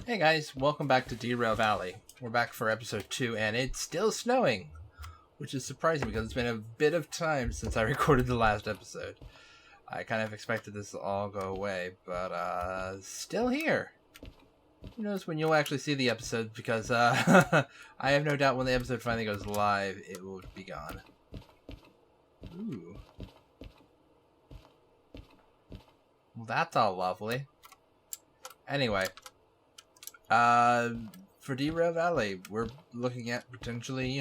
Hey guys, welcome back to Derail Valley. We're back for episode 2 and it's still snowing, which is surprising because it's been a bit of time since I recorded the last episode. I kind of expected this to all go away, but still here. Who knows when you'll actually see the episode, because I have no doubt when the episode finally goes live, it will be gone. Ooh. Well, that's all lovely. Anyway. For Derail Valley, we're looking at potentially,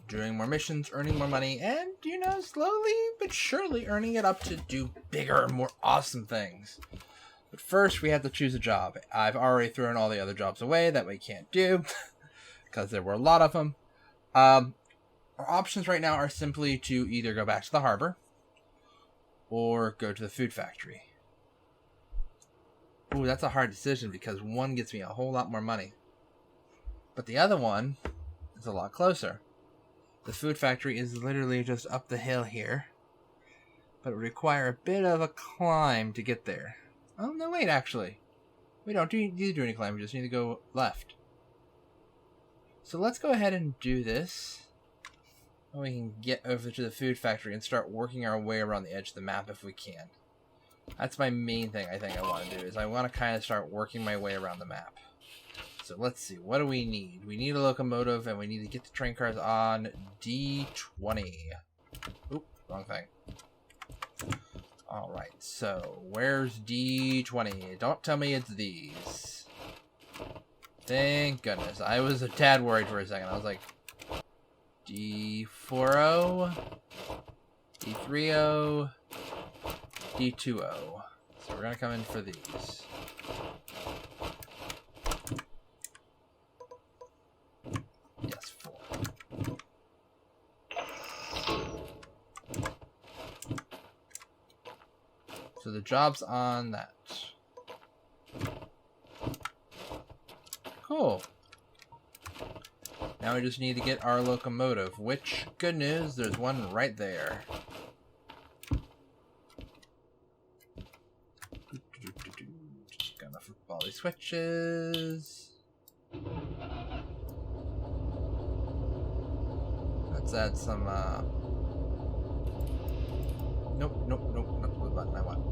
doing more missions, earning more money, and, slowly but surely earning it up to do bigger, more awesome things. But first, we have to choose a job. I've already thrown all the other jobs away that we can't do, because there were a lot of them. Our options right now are simply to either go back to the harbor, or go to the food factory. Ooh, that's a hard decision because one gets me a whole lot more money. But the other one is a lot closer. The food factory is literally just up the hill here. But it would require a bit of a climb to get there. Oh, no, wait, actually. We don't need to do any climb, we just need to go left. So let's go ahead and do this. And we can get over to the food factory and start working our way around the edge of the map if we can. That's my main thing I think I want to do, is I want to kind of start working my way around the map. So let's see, what do we need? We need a locomotive, and we need to get the train cars on D20. Oop, wrong thing. Alright, so where's D20? Don't tell me it's these. Thank goodness. I was a tad worried for a second. I was like, D40, D30, D20. So we're going to come in for these. Yes, 4. So the job's on that. Cool. Now we just need to get our locomotive, which, good news, there's one right there. Just gonna flip all these switches. Let's add some, Nope, not the button I want.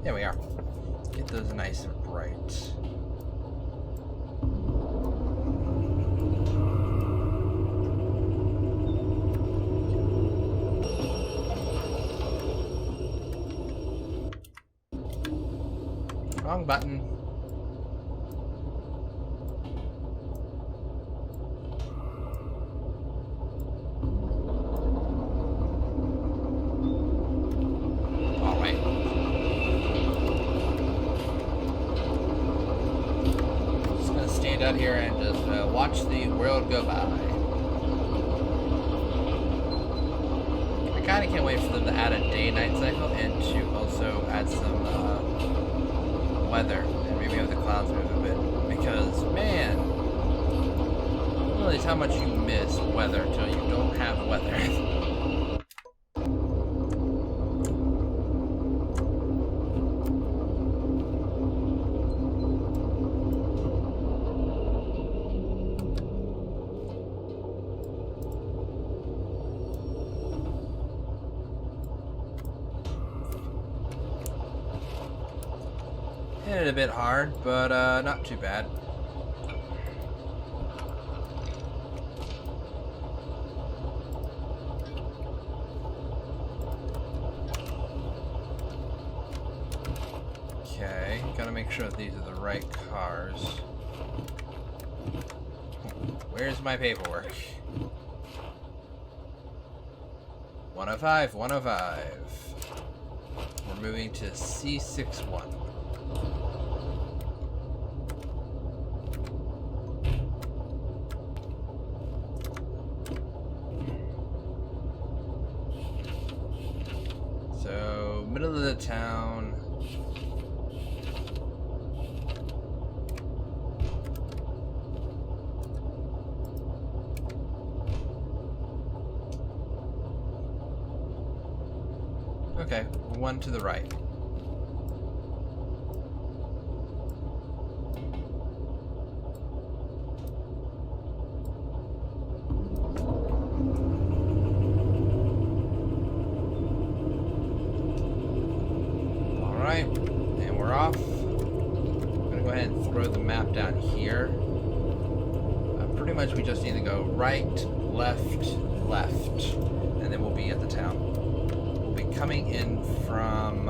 There we are. Get those nice and bright. Wrong button. Alright. Just gonna stand out here and just watch the world go by. I kinda can't wait for them to add a day-night cycle and to also add some weather and maybe have the clouds move a bit, because man, you don't realize how much you miss weather until you don't have weather. Hit it a bit hard, but not too bad. Okay, gotta make sure that these are the right cars. Where's my paperwork? 105, 105. We're moving to C61. So, middle of the town. Okay, one to the right. Alright, and we're off. I'm gonna go ahead and throw the map down here. Pretty much we just need to go right, left, left, and then we'll be at the town. We'll be coming in from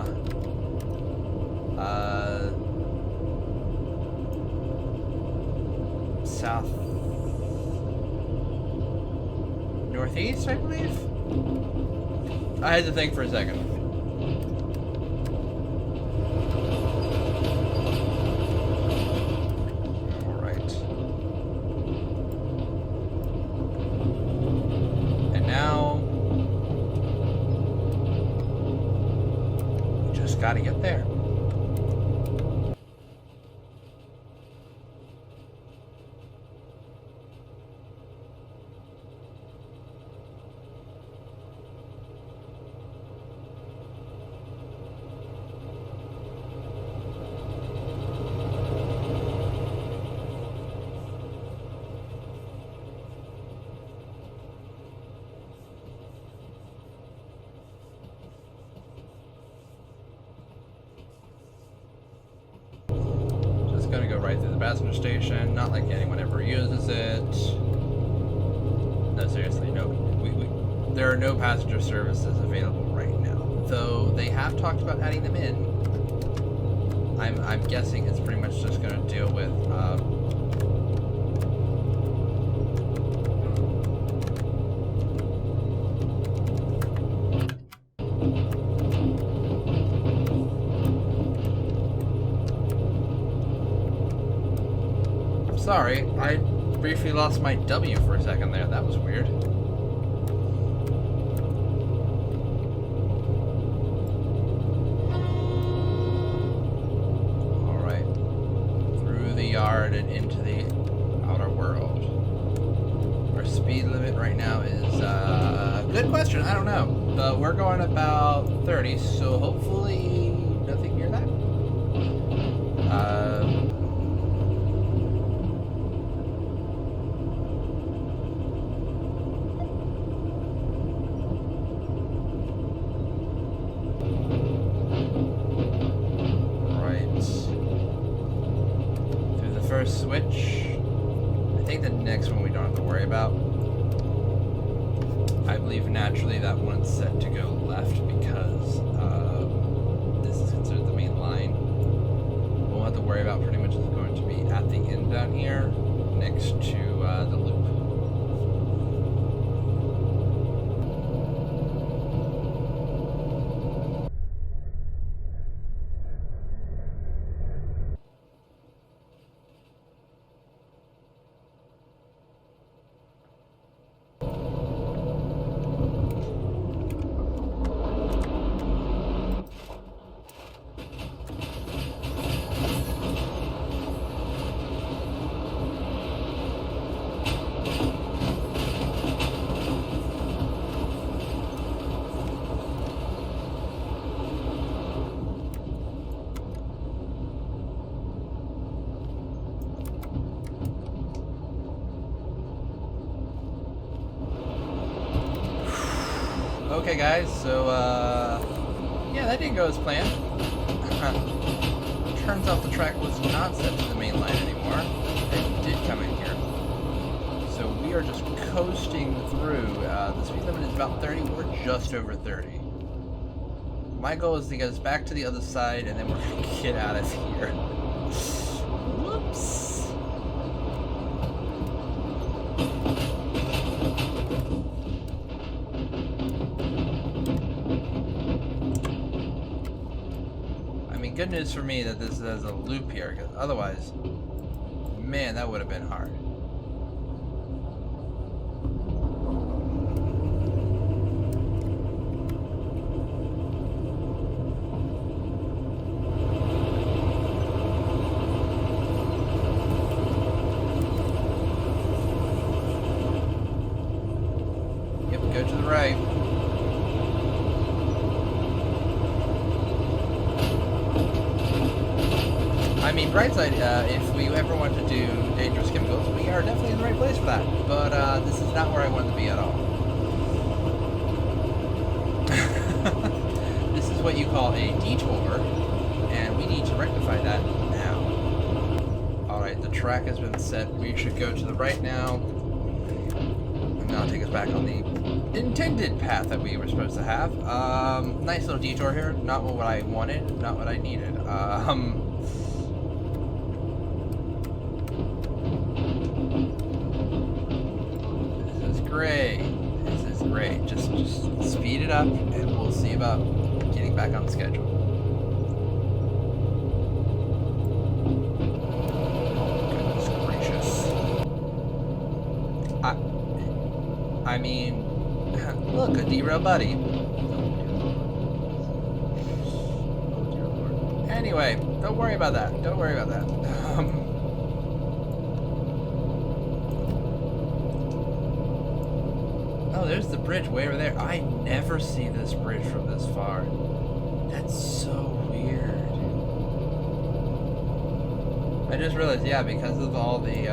south northeast, I believe. I had to think for a second. All right. And now we just got to get there. Gonna go right through the passenger station. Not like anyone ever uses it. No, seriously, no. There are no passenger services available right now. Though they have talked about adding them in. I'm guessing it's pretty much just gonna deal with Sorry, I briefly lost my W for a second there. That was weird. Alright. Through the yard and into the outer world. Our speed limit right now is, good question, I don't know. But we're going about 30, so hopefully nothing near that. Switch. I think the next one we don't have to worry about. I believe naturally that one's set to go left because this is considered the main line. We'll have to worry about pretty much is going to be at the end down here next to the loop. Okay guys, so yeah, that didn't go as planned. Turns out the track was not set to the main line anymore. It did come in here. So we are just coasting through. The speed limit is about 30, we're just over 30. My goal is to get us back to the other side and then we're gonna get out of here. Whoops. Good news for me that this has a loop here, because otherwise, man, that would have been hard. Yep, go to the right. bright side, if we ever want to do dangerous chemicals, we are definitely in the right place for that. But this is not where I want to be at all. This is what you call a detour, and we need to rectify that now. Alright, the track has been set. We should go to the right now. And now take us back on the intended path that we were supposed to have. Nice little detour here. Not what I wanted, not what I needed. This is great. This is great. Just speed it up, and we'll see about getting back on schedule. Goodness gracious. I mean, look, a Derail buddy. Anyway, don't worry about that. Don't worry about that. Oh, there's the bridge way over there. I never see this bridge from this far. That's so weird. I just realized, yeah, because of all the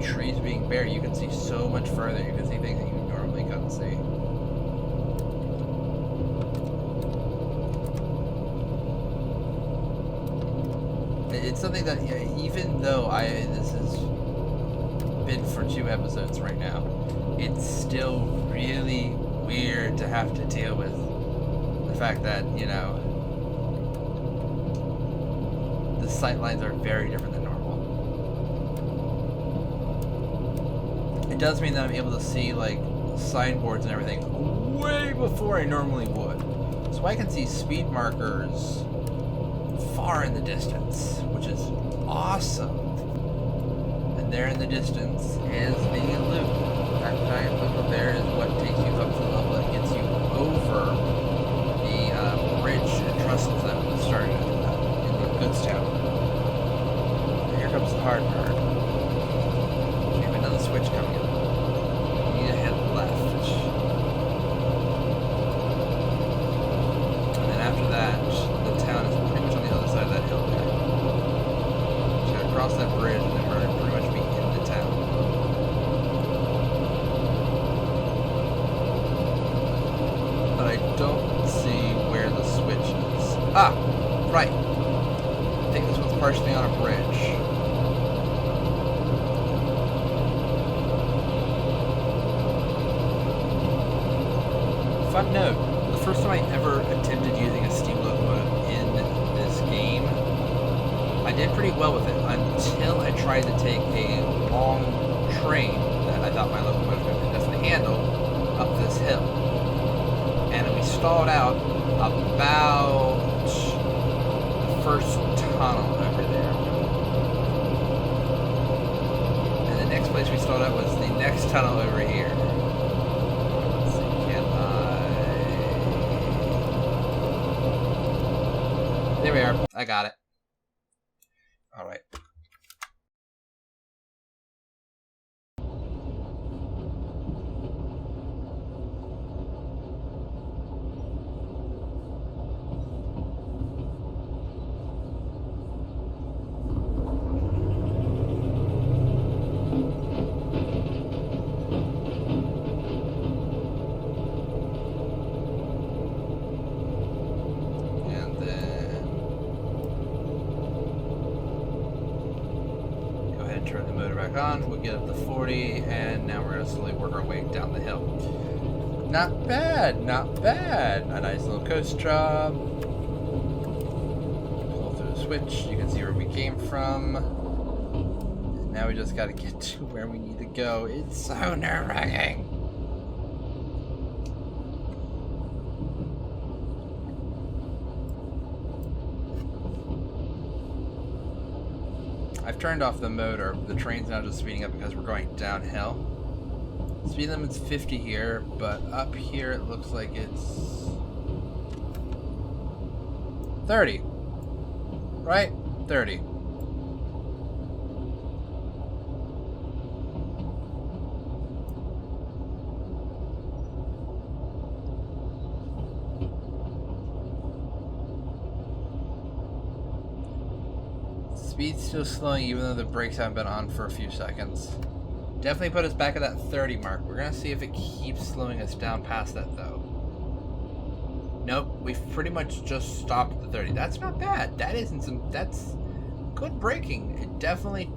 trees being bare, you can see so much further. You can see things that you normally couldn't see. It's something that, yeah, even though this has been for 2 episodes right now, it's still really weird to have to deal with the fact that, you know, the sight lines are very different than normal. It does mean that I'm able to see, like, signboards and everything way before I normally would. So I can see speed markers far in the distance, which is awesome. And there in the distance is the loop. That giant loop up there is what takes you up to the level that gets you over the bridge and trestles that started in the goods town. And here comes the hard part. We have another switch coming up. You need to head left. And then after that, the town is pretty much on the other side of that hill there. So you gotta cross that bridge, and then we're gonna pretty much be in the town. But I don't see where the switch is. Ah! Right. I think this one's partially on a bridge. Fun note, the first time I ever attempted using a steam locomotive in this game, I did pretty well with it until I tried to take a long train that I thought my locomotive could definitely handle up this hill. And we stalled out about the first tunnel over there. And the next place we stalled out was the next tunnel over here. Let's see, can I... There we are. I got it. All right. Turn the motor back on, we'll get up to 40, and now we're going to slowly work our way down the hill. Not bad, not bad. A nice little coast job. Pull through the switch, you can see where we came from. Now we just got to get to where we need to go. It's so nerve-wracking. I've turned off the motor. The train's now just speeding up because we're going downhill. Speed limit's 50 here, but up here it looks like it's 30. Right? 30. Speed's still slowing even though the brakes haven't been on for a few seconds. Definitely put us back at that 30 mark. We're gonna see if it keeps slowing us down past that though. Nope, we've pretty much just stopped at the 30. That's not bad. That's good braking. It definitely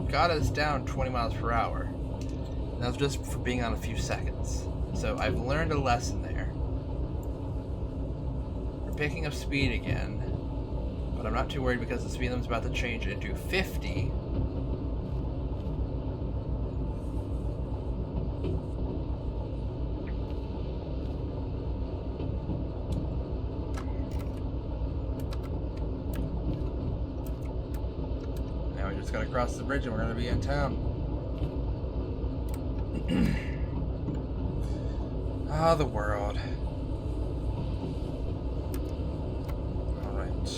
got us down 20 miles per hour. And that was just for being on a few seconds. So I've learned a lesson there. We're picking up speed again. But I'm not too worried because the speed limit's about to change into 50. Now we just gotta cross the bridge and we're gonna be in town. Ah, the world. Alright.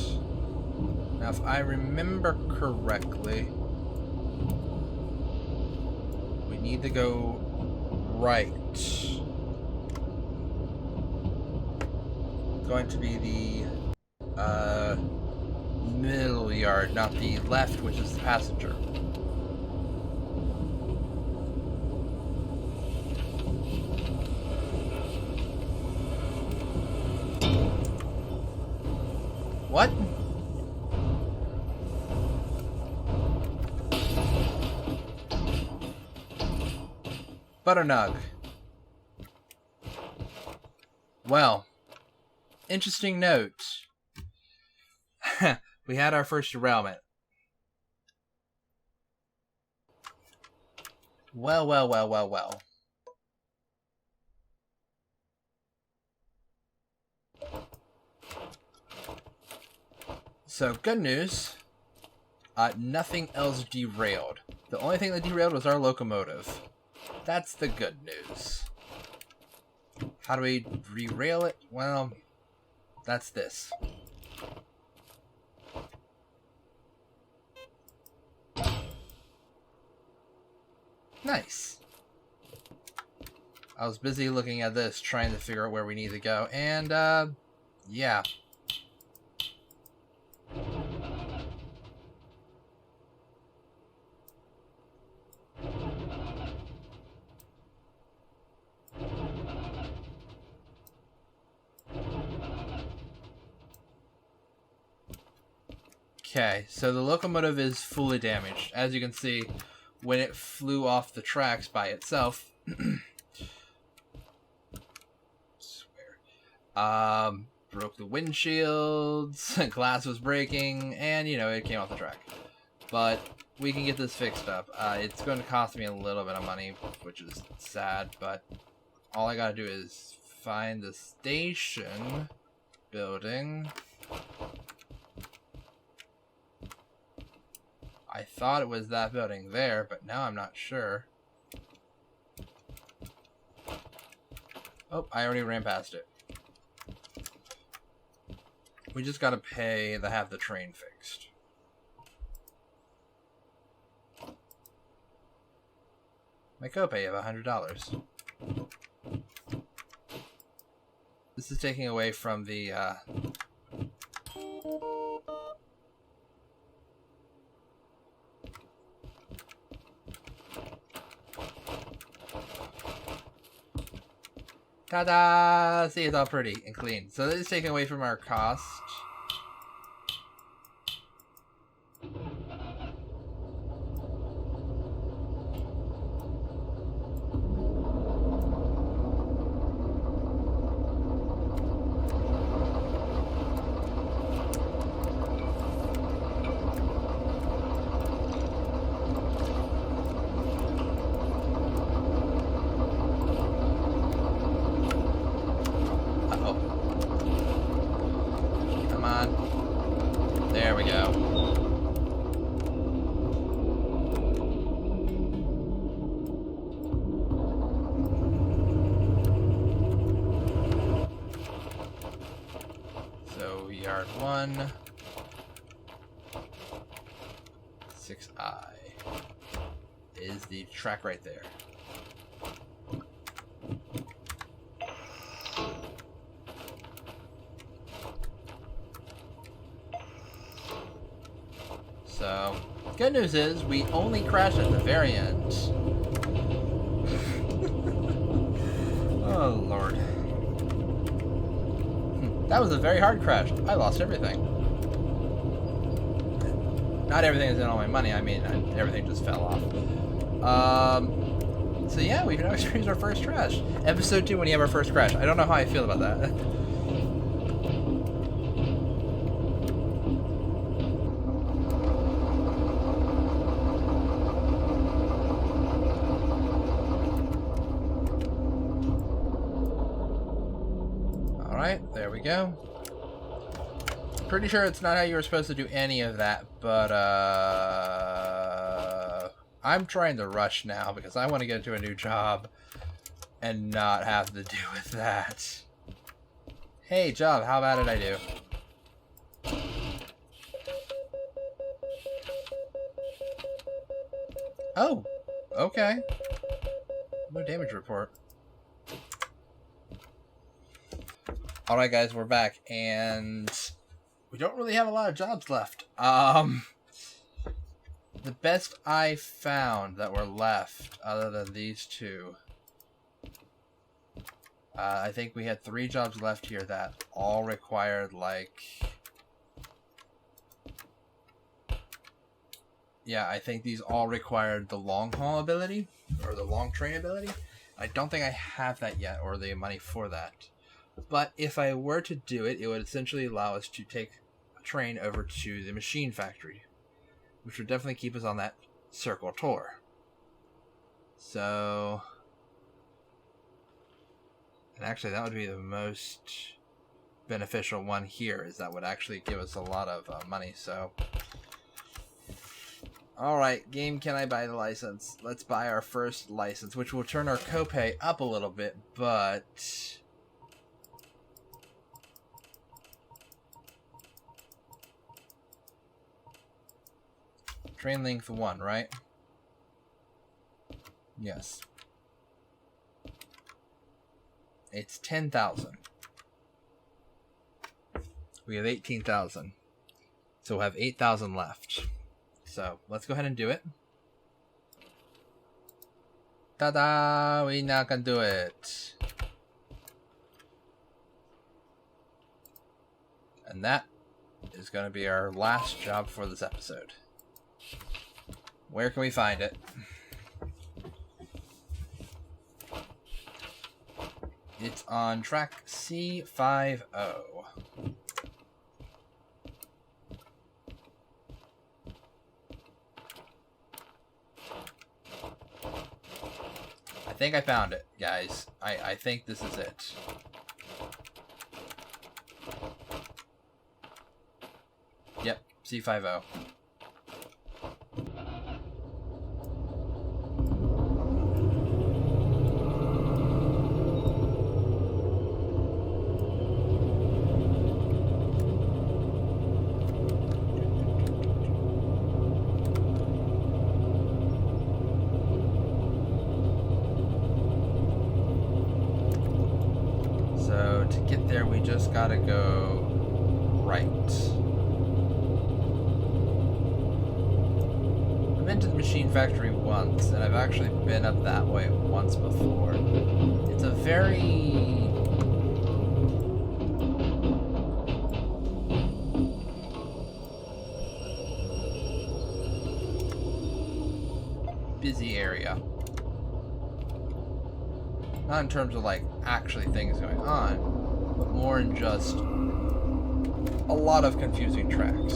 Now, if I remember correctly, we need to go right. It's going to be the middle yard, not the left, which is the passenger. What? Butternug. Well, interesting note. We had our first derailment. Well. So, good news. Nothing else derailed. The only thing that derailed was our locomotive. That's the good news. How do we derail it? Well, that's this. Nice. I was busy looking at this, trying to figure out where we need to go, and, yeah. Okay, so the locomotive is fully damaged. As you can see, when it flew off the tracks by itself, broke the windshields, glass was breaking, and, you know, it came off the track. But we can get this fixed up. It's going to cost me a little bit of money, which is sad, but all I gotta do is find the station building. I thought it was that building there, but now I'm not sure. Oh, I already ran past it. We just gotta pay to have the train fixed. My copay of $100. This is taking away from the, ta-da! See, it's all pretty and clean. So this is taking away from our cost. There we go. So yard 1, 6I is the track right there. So, good news is we only crashed at the very end. Oh, Lord. That was a very hard crash. I lost everything. Not everything is in all my money. I mean, everything just fell off. So yeah, we've now experienced our first crash. Episode 2 when you have our first crash. I don't know how I feel about that. Alright, there we go. Pretty sure it's not how you were supposed to do any of that, but I'm trying to rush now because I want to get to a new job and not have to deal with that. Hey, job, how bad did I do? Oh, okay. No damage report. Alright guys, we're back, and we don't really have a lot of jobs left. The best I found that were left, other than these two, I think we had 3 jobs left here that all required, like... Yeah, I think these all required the long haul ability, or the long train ability. I don't think I have that yet, or the money for that. But if I were to do it, it would essentially allow us to take a train over to the machine factory, which would definitely keep us on that circle tour. So... And actually, that would be the most beneficial one here, is that would actually give us a lot of money, so... Alright, game, can I buy the license? Let's buy our first license, which will turn our copay up a little bit, but... Train length 1, right? Yes. It's 10,000. We have 18,000. So we'll have 8,000 left. So let's go ahead and do it. Ta-da! We now can do it. And that is going to be our last job for this episode. Where can we find it? It's on track C50. I think I found it, guys. I think this is it. Yep, C50. To get there, we just gotta go right. I've been to the machine factory once, and I've actually been up that way once before. It's a very... busy area. Not in terms of, like, actually things going on, but more in just a lot of confusing tracks.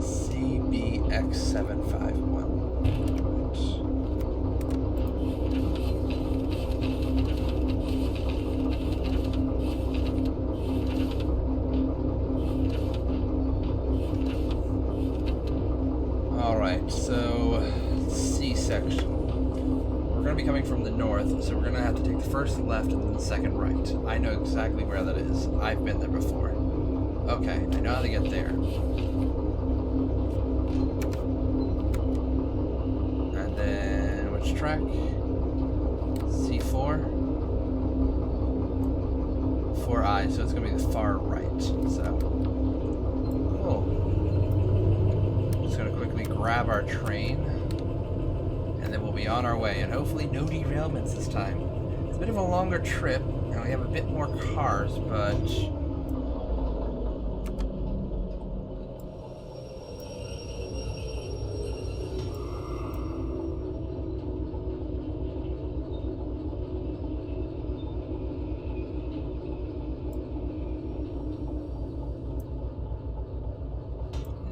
CBX751. Alright, so C section. We're going to be coming from the north, so we're going to have to take the first left and then the second right. I know exactly where that is. I've been there before. Okay, I know how to get there. And then, which track? C4? before I, so it's going to be the far right. So, cool. Just going to quickly grab our train, and then we'll be on our way. And hopefully no derailments this time. It's a bit of a longer trip, and we have a bit more cars, but...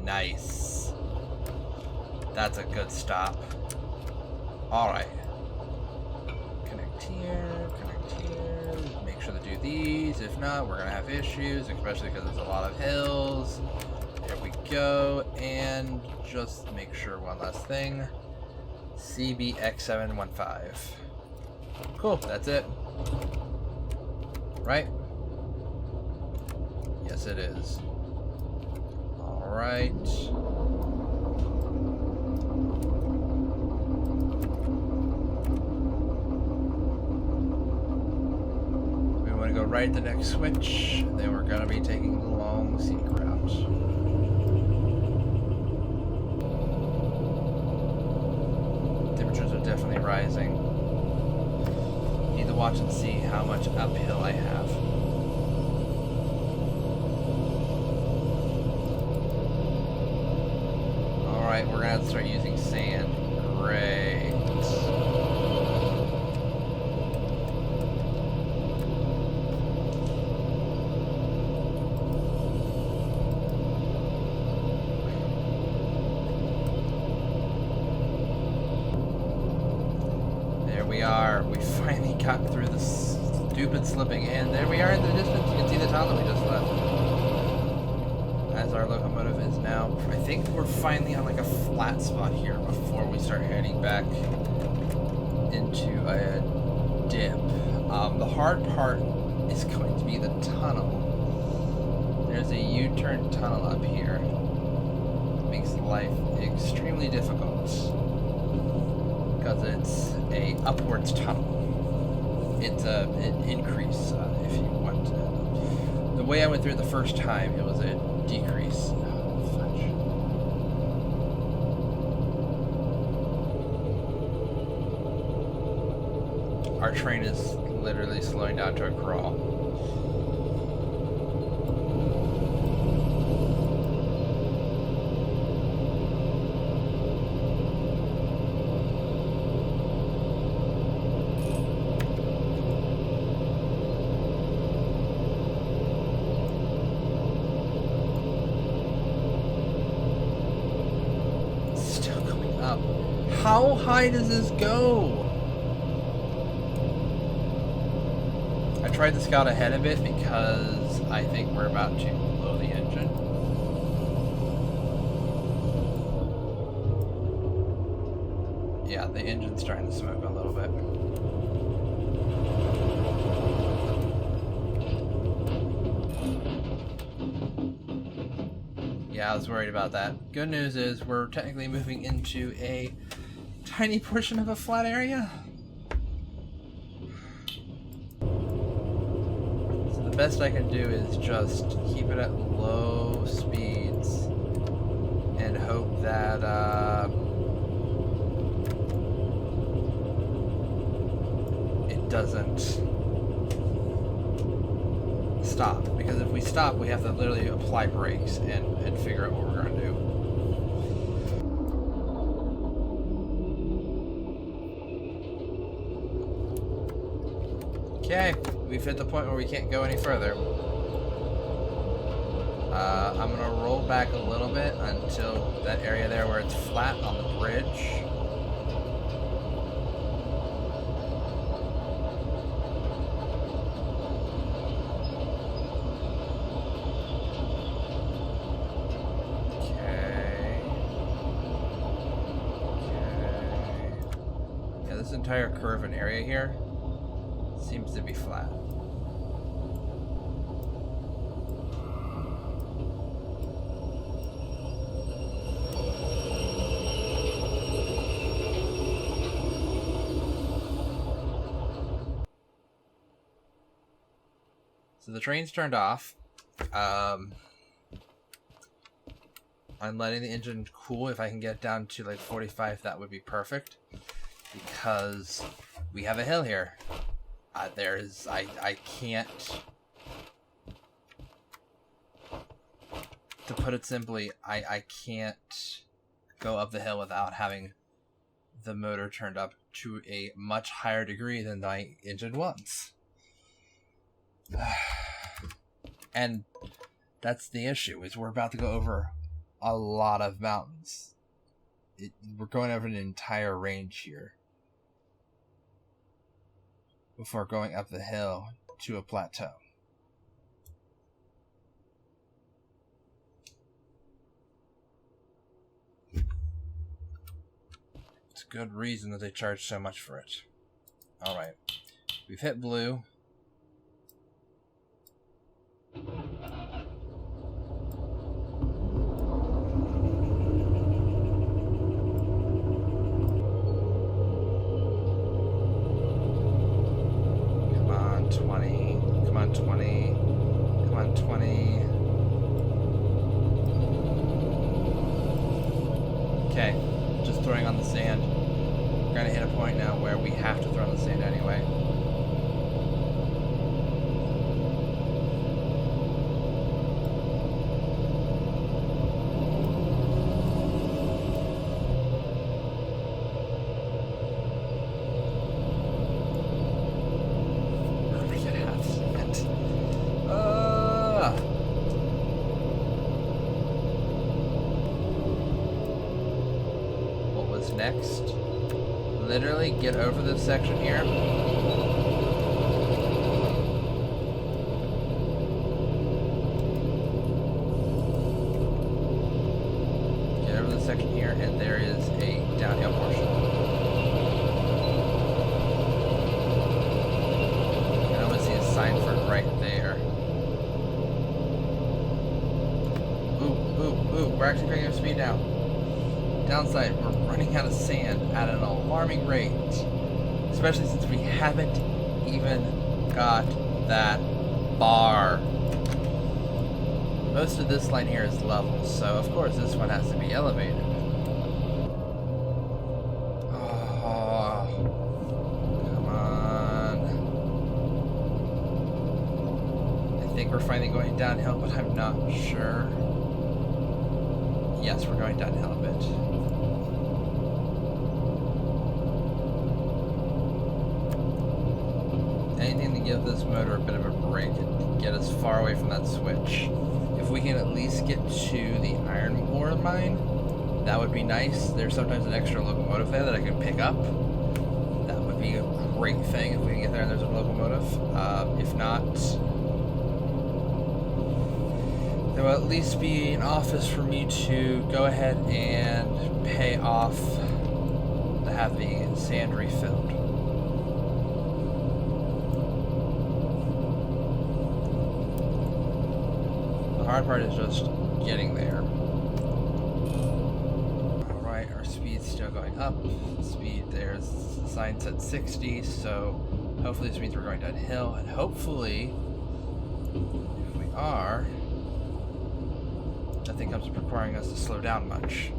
Nice. That's a good stop. Alright. Connect here, make sure to do these. If not, we're going to have issues, especially because there's a lot of hills. There we go. And just make sure one last thing. CBX715. Cool, that's it. Right? Yes, it is. Alright. We want to go right at the next switch, then we're going to be taking the long scenic route. Temperatures are definitely rising. Need to watch and see how much uphill I have. Alright, we're gonna have to start using sand. Great. There we are. We finally got through the stupid slipping, and there we are in the distance. You can see the tunnel we just left. As our locomotive is now. I think we're finally on like a flat spot here before we start heading back into a dip. The hard part is going to be the tunnel. There's a U-turn tunnel up here. It makes life extremely difficult because it's a upwards tunnel. It's an increase if you want to. The way I went through it the first time, it was a decrease. Our train is literally slowing down to a crawl. Still going up. How high does this go? I tried to scout ahead of it because I think we're about to blow the engine. Yeah, the engine's starting to smoke a little bit. Yeah, I was worried about that. Good news is we're technically moving into a tiny portion of a flat area. The best I can do is just keep it at low speeds and hope that it doesn't stop, because if we stop we have to literally apply brakes and figure out what we're going to do. Okay, we've hit the point where we can't go any further. I'm going to roll back a little bit until that area there where it's flat on the bridge. Okay. Yeah, this entire curve and area here seems to be flat. So the train's turned off. I'm letting the engine cool. If I can get down to like 45, that would be perfect. Because we have a hill here. I can't... To put it simply, I can't go up the hill without having the motor turned up to a much higher degree than my engine wants. And that's the issue, is we're about to go over a lot of mountains. We're going over an entire range here before going up the hill to a plateau. It's a good reason that they charge so much for it. Alright. We've hit blue. Come on, 20. Come on, 20. Come on, 20. Okay. Just throwing on the sand. We're going to hit a point now where we have to throw on the sand anyway. Next, literally get over this section here. Get over this section here, and there is a downhill portion. I almost see a sign for it right there. Ooh, we're actually picking up speed now. Downside, we're running out of sand at an alarming rate, especially since we haven't even got that bar. Most of this line here is level, so of course this one has to be elevated. Oh, come on. I think we're finally going downhill, but I'm not sure. Yes, we're going downhill a bit. Anything to give this motor a bit of a break and get us far away from that switch. If we can at least get to the iron ore mine, that would be nice. There's sometimes an extra locomotive there that I can pick up. That would be a great thing if we can get there and there's a locomotive. If not, there will at least be an office for me to go ahead and pay off to have the sand refilled. The hard part is just getting there. Alright, our speed's still going up. Speed there's the sign set 60, so hopefully this means we're going downhill, and hopefully, if we are, nothing comes up requiring us to slow down much.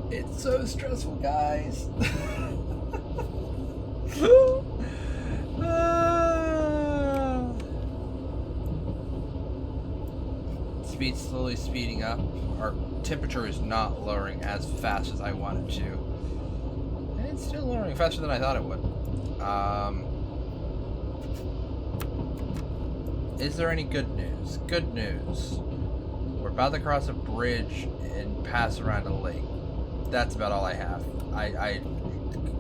It's so stressful, guys. Speed's slowly speeding up. Our temperature is not lowering as fast as I want it to. And it's still lowering faster than I thought it would. Is there any good news? Good news. We're about to cross a bridge and pass around a lake. That's about all I have.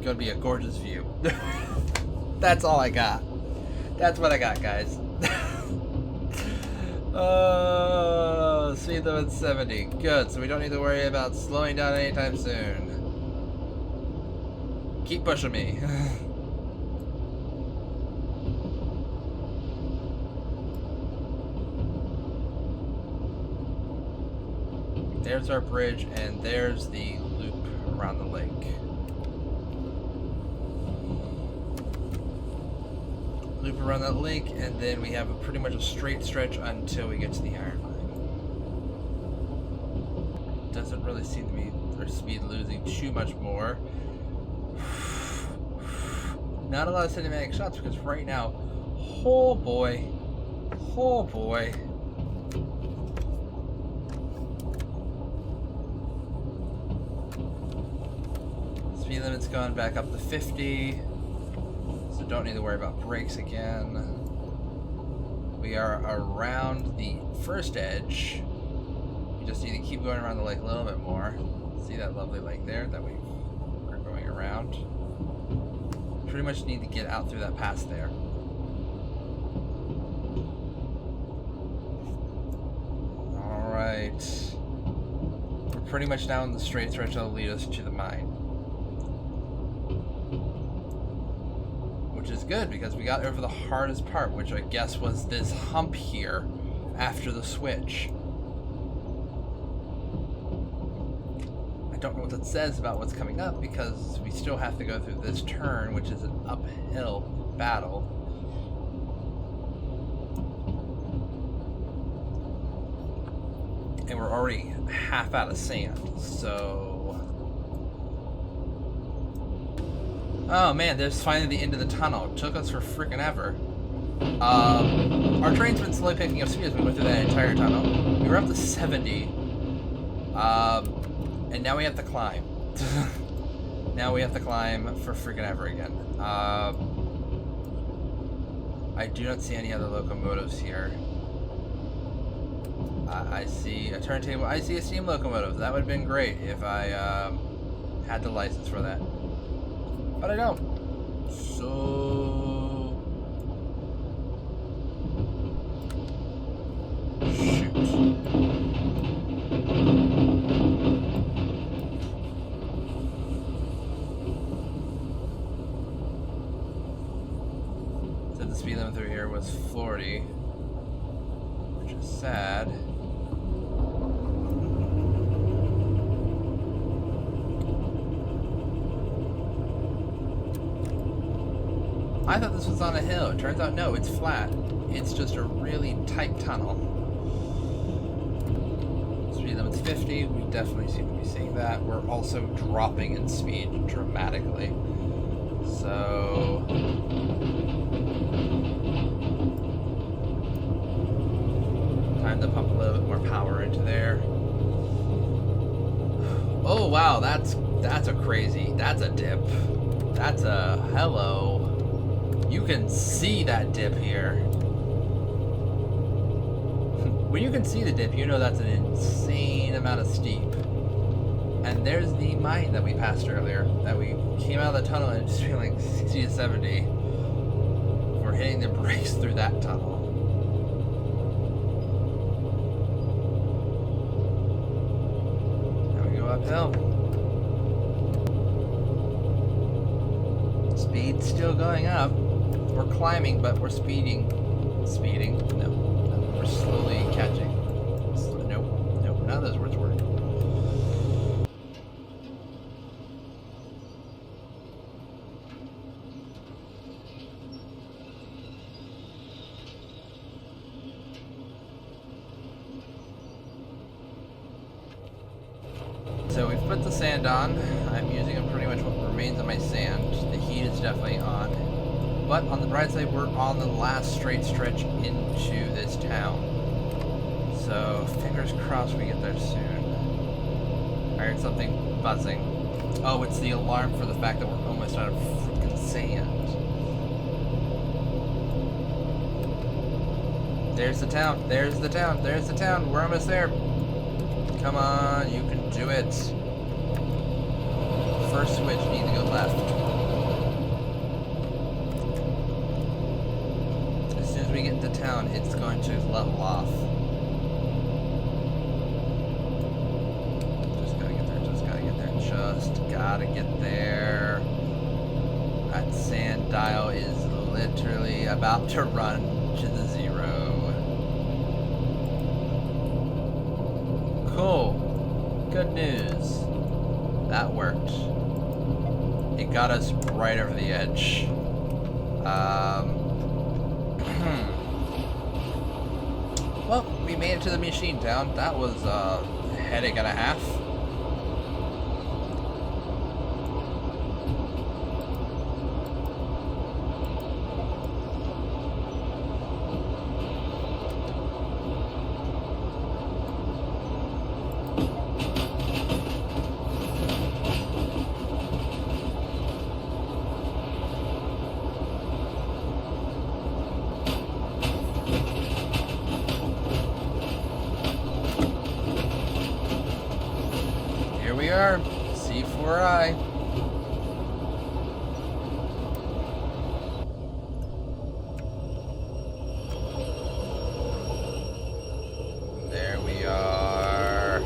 Gonna be a gorgeous view. That's all I got. That's what I got, guys. Speed limit 70. Good, so we don't need to worry about slowing down anytime soon. Keep pushing me. There's our bridge, and there's the loop around the lake. loop around that lake, and then we have pretty much a straight stretch until we get to the iron mine. Doesn't really seem to be our speed losing too much more. Not a lot of cinematic shots because right now, oh boy. Speed limit's gone back up to 50, so don't need to worry about brakes again. We are around the first edge. We just need to keep going around the lake a little bit more. See that lovely lake there that we are going around? Pretty much need to get out through that pass there. Alright. We're pretty much now in the straight stretch that'll lead us to the mine. Which is good because we got over the hardest part, which I guess was this hump here after the switch. I don't know what that says about what's coming up because we still have to go through this turn, which is an uphill battle. And we're already half out of sand, so... Oh man, there's finally the end of the tunnel. It took us for freaking ever. Our train's been slowly picking up speed as we went through that entire tunnel. We were up to 70. And now we have to climb. Now we have to climb for freaking ever again. I do not see any other locomotives here. I see a turntable. I see a steam locomotive. That would have been great if I had the license for that. But I don't. So... shoot. So the speed limit through here was 40, which is sad. I thought this was on a hill. It turns out no, it's flat. It's just a really tight tunnel. Speed limit's 50. We definitely seem to be seeing that. We're also dropping in speed dramatically. So... time to pump a little bit more power into there. Oh wow, that's a crazy. That's a dip. That's a hello. You can see that dip here. When you can see the dip, you know that's an insane amount of steep. And there's the mine that we passed earlier. That we came out of the tunnel and just feeling like 60 to 70. We're hitting the brakes through that tunnel. Now we go uphill. Speed's still going up. We're climbing, but we're speeding. Speeding? No. We're slowly catching. Nope. None of those words work. So we've put the sand on. I'm using pretty much what remains of my sand. The heat is definitely on. But on the bright side, we're on the last straight stretch into this town. So, fingers crossed we get there soon. I heard something buzzing. Oh, it's the alarm for the fact that we're almost out of freaking sand. There's the town. There's the town. There's the town. We're almost there. Come on, you can do it. First switch, need to go left. We get into town, it's going to level off. Just gotta get there, just gotta get there, just gotta get there. That sand dial is literally about to run to the 0. Cool. Good news. That worked. It got us right over the edge. Well, we made it to the machine town. That was a headache and a half. Here we are, C4I. There we are.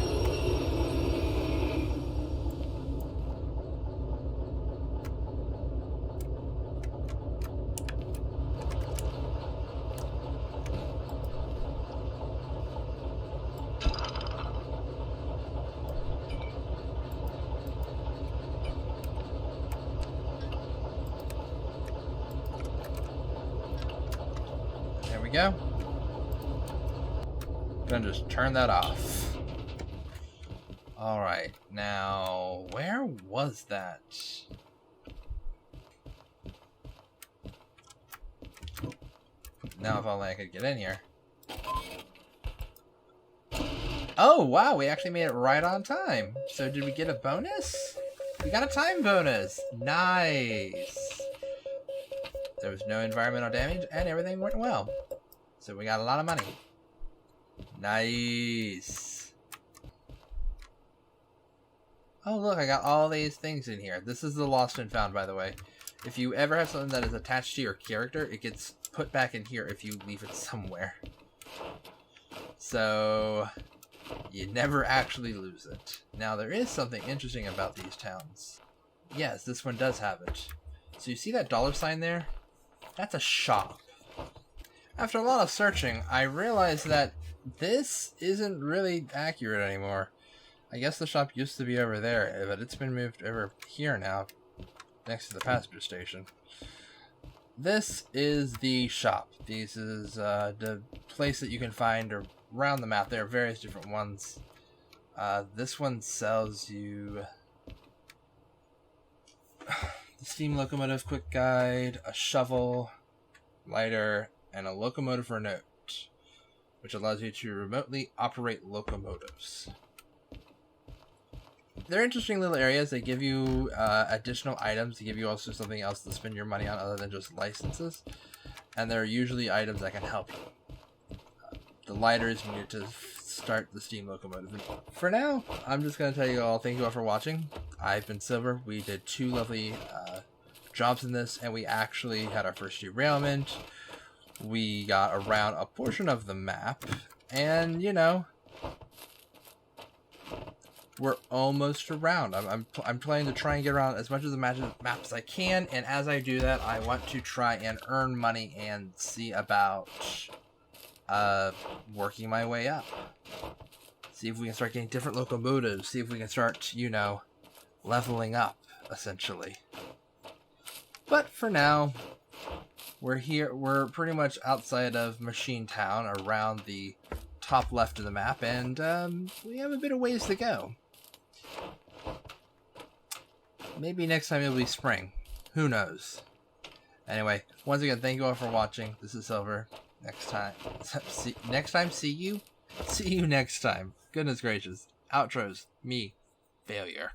There we go. Gonna just turn that off. Alright, now, where was that? Now if only I could get in here. Oh, wow, we actually made it right on time. So did we get a bonus? We got a time bonus. Nice. There was no environmental damage and everything went well. So we got a lot of money. Nice. Oh, look, I got all these things in here. This is the lost and found, by the way. If you ever have something that is attached to your character, it gets put back in here if you leave it somewhere. So you never actually lose it. Now, there is something interesting about these towns. Yes, this one does have it. So you see that $sign there? That's a shop. After a lot of searching, I realized that this isn't really accurate anymore. I guess the shop used to be over there, but it's been moved over here now, next to the passenger station. This is the shop. This is the place that you can find around the map. There are various different ones. This one sells you the steam locomotive quick guide, a shovel, lighter, and a locomotive remote, which allows you to remotely operate locomotives. They're interesting little areas. They give you additional items. They give you also something else to spend your money on other than just licenses. And they're usually items that can help you. The lighter is needed to start the steam locomotive. And for now, I'm just going to tell you all, thank you all for watching. I've been Silver. We did 2 lovely jobs in this, and we actually had our first derailment. We got around a portion of the map, and, you know, we're almost around. I'm planning to try and get around as much of the map as I can, and as I do that, I want to try and earn money and see about working my way up. See if we can start getting different locomotives. See if we can start, you know, leveling up, essentially. But for now, we're here. We're pretty much outside of Machine Town, around the top left of the map, and we have a bit of ways to go. Maybe next time it'll be spring. Who knows? Anyway, once again, thank you all for watching. This is Silver. Next time, see you. See you next time. Goodness gracious. Outros. Me. Failure.